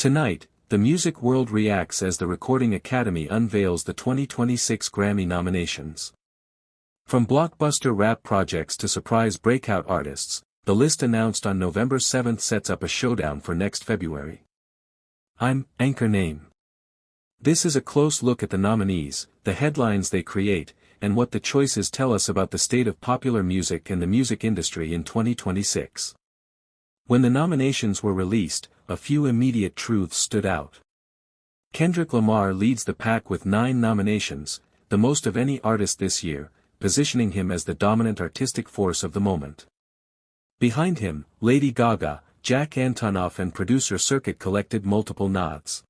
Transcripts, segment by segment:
Tonight, the music world reacts as the Recording Academy unveils the 2026 Grammy nominations. From blockbuster rap projects to surprise breakout artists, the list announced on November 7 sets up a showdown for next February. I'm Anchor Name. This is a close look at the nominees, the headlines they create, and what the choices tell us about the state of popular music and the music industry in 2026. When the nominations were released, a few immediate truths stood out. Kendrick Lamar leads the pack with 9 nominations, the most of any artist this year, positioning him as the dominant artistic force of the moment. Behind him, Lady Gaga, Jack Antonoff and Producer Circuit collected multiple nods.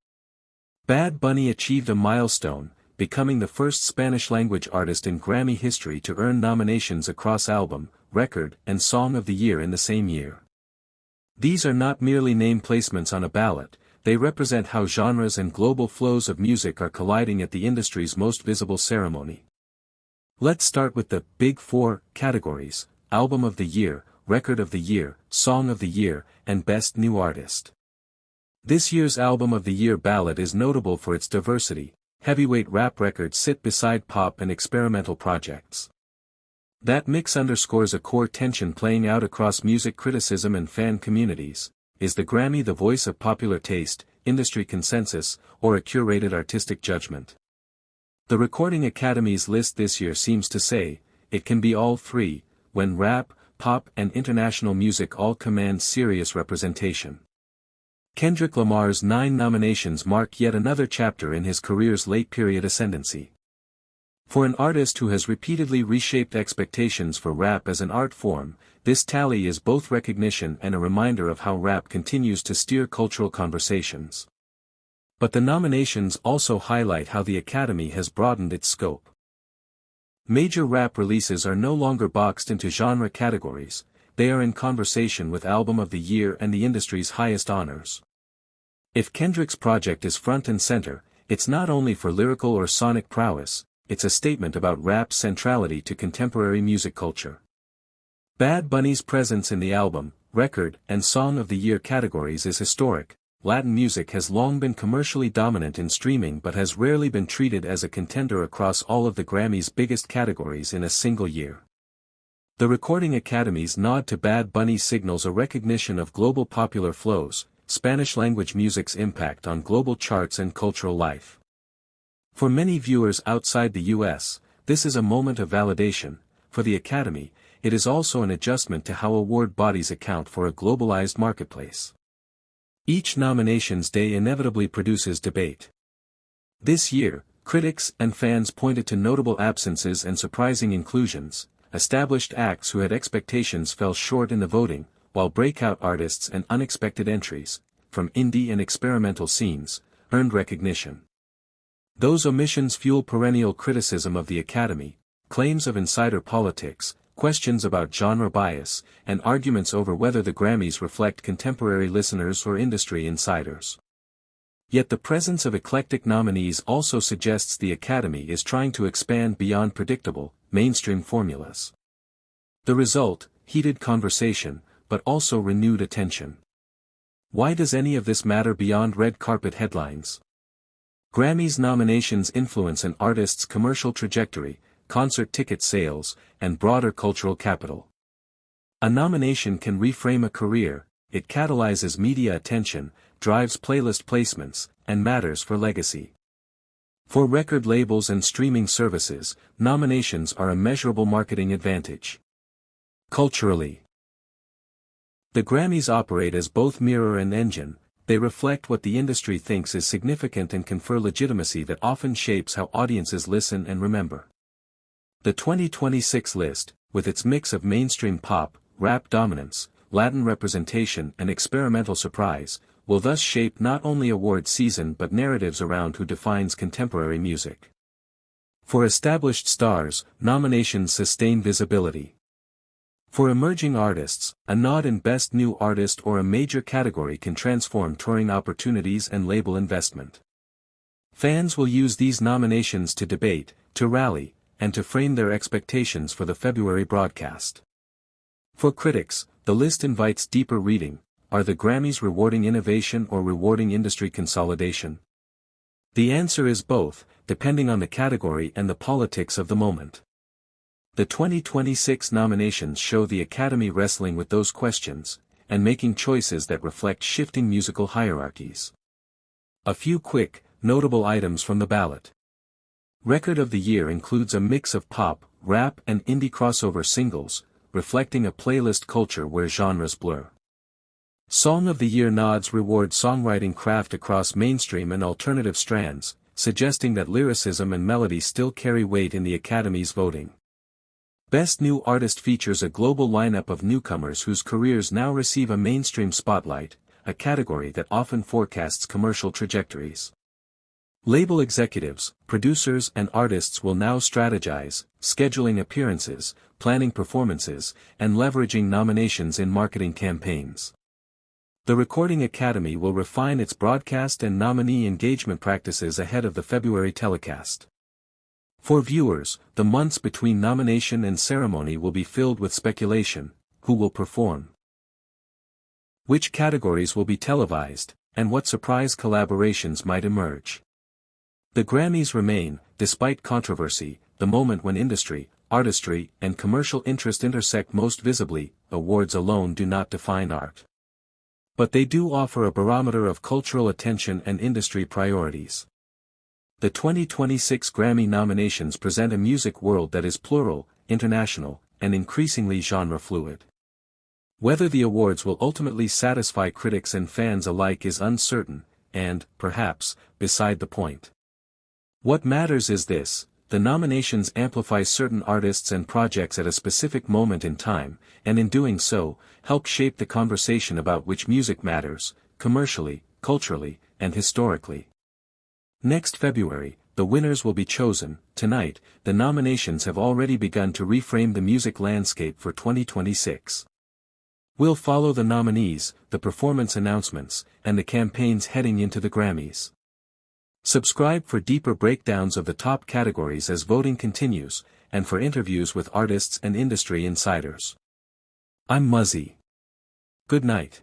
Bad Bunny achieved a milestone, becoming the first Spanish-language artist in Grammy history to earn nominations across Album, Record, and Song of the Year in the same year. These are not merely name placements on a ballot, they represent how genres and global flows of music are colliding at the industry's most visible ceremony. Let's start with the Big Four categories: Album of the Year, Record of the Year, Song of the Year, and Best New Artist. This year's Album of the Year ballot is notable for its diversity. Heavyweight rap records sit beside pop and experimental projects. That mix underscores a core tension playing out across music criticism and fan communities. Is the Grammy the voice of popular taste, industry consensus, or a curated artistic judgment? The Recording Academy's list this year seems to say, it can be all three, when rap, pop and international music all command serious representation. Kendrick Lamar's 9 nominations mark yet another chapter in his career's late-period ascendancy. For an artist who has repeatedly reshaped expectations for rap as an art form, this tally is both recognition and a reminder of how rap continues to steer cultural conversations. But the nominations also highlight how the Academy has broadened its scope. Major rap releases are no longer boxed into genre categories, they are in conversation with Album of the Year and the industry's highest honors. If Kendrick's project is front and center, it's not only for lyrical or sonic prowess, it's a statement about rap's centrality to contemporary music culture. Bad Bunny's presence in the Album, Record, and Song of the Year categories is historic. Latin music has long been commercially dominant in streaming but has rarely been treated as a contender across all of the Grammy's biggest categories in a single year. The Recording Academy's nod to Bad Bunny signals a recognition of global popular flows, Spanish-language music's impact on global charts and cultural life. For many viewers outside the US, this is a moment of validation. For the Academy, it is also an adjustment to how award bodies account for a globalized marketplace. Each nominations day inevitably produces debate. This year, critics and fans pointed to notable absences and surprising inclusions. Established acts who had expectations fell short in the voting, while breakout artists and unexpected entries, from indie and experimental scenes, earned recognition. Those omissions fuel perennial criticism of the Academy, claims of insider politics, questions about genre bias, and arguments over whether the Grammys reflect contemporary listeners or industry insiders. Yet the presence of eclectic nominees also suggests the Academy is trying to expand beyond predictable, mainstream formulas. The result, heated conversation, but also renewed attention. Why does any of this matter beyond red carpet headlines? Grammy's nominations influence an artist's commercial trajectory, concert ticket sales, and broader cultural capital. A nomination can reframe a career, it catalyzes media attention, drives playlist placements, and matters for legacy. For record labels and streaming services, nominations are a measurable marketing advantage. Culturally, the Grammys operate as both mirror and engine. They reflect what the industry thinks is significant and confer legitimacy that often shapes how audiences listen and remember. The 2026 list, with its mix of mainstream pop, rap dominance, Latin representation and experimental surprise, will thus shape not only award season but narratives around who defines contemporary music. For established stars, nominations sustain visibility. For emerging artists, a nod in Best New Artist or a major category can transform touring opportunities and label investment. Fans will use these nominations to debate, to rally, and to frame their expectations for the February broadcast. For critics, the list invites deeper reading. are the Grammys rewarding innovation or rewarding industry consolidation? The answer is both, depending on the category and the politics of the moment. The 2026 nominations show the Academy wrestling with those questions, and making choices that reflect shifting musical hierarchies. A few quick, notable items from the ballot. Record of the Year includes a mix of pop, rap and indie crossover singles, reflecting a playlist culture where genres blur. Song of the Year nods reward songwriting craft across mainstream and alternative strands, suggesting that lyricism and melody still carry weight in the Academy's voting. Best New Artist features a global lineup of newcomers whose careers now receive a mainstream spotlight, a category that often forecasts commercial trajectories. Label executives, producers and artists will now strategize, scheduling appearances, planning performances, and leveraging nominations in marketing campaigns. The Recording Academy will refine its broadcast and nominee engagement practices ahead of the February telecast. For viewers, the months between nomination and ceremony will be filled with speculation: who will perform, which categories will be televised, and what surprise collaborations might emerge. The Grammys remain, despite controversy, the moment when industry, artistry, and commercial interest intersect most visibly. Awards alone do not define art, but they do offer a barometer of cultural attention and industry priorities. The 2026 Grammy nominations present a music world that is plural, international, and increasingly genre-fluid. Whether the awards will ultimately satisfy critics and fans alike is uncertain, and, perhaps, beside the point. What matters is this: the nominations amplify certain artists and projects at a specific moment in time, and in doing so, help shape the conversation about which music matters, commercially, culturally, and historically. Next February, the winners will be chosen. Tonight, the nominations have already begun to reframe the music landscape for 2026. We'll follow the nominees, the performance announcements, and the campaigns heading into the Grammys. Subscribe for deeper breakdowns of the top categories as voting continues, and for interviews with artists and industry insiders. I'm Muzzy. Good night.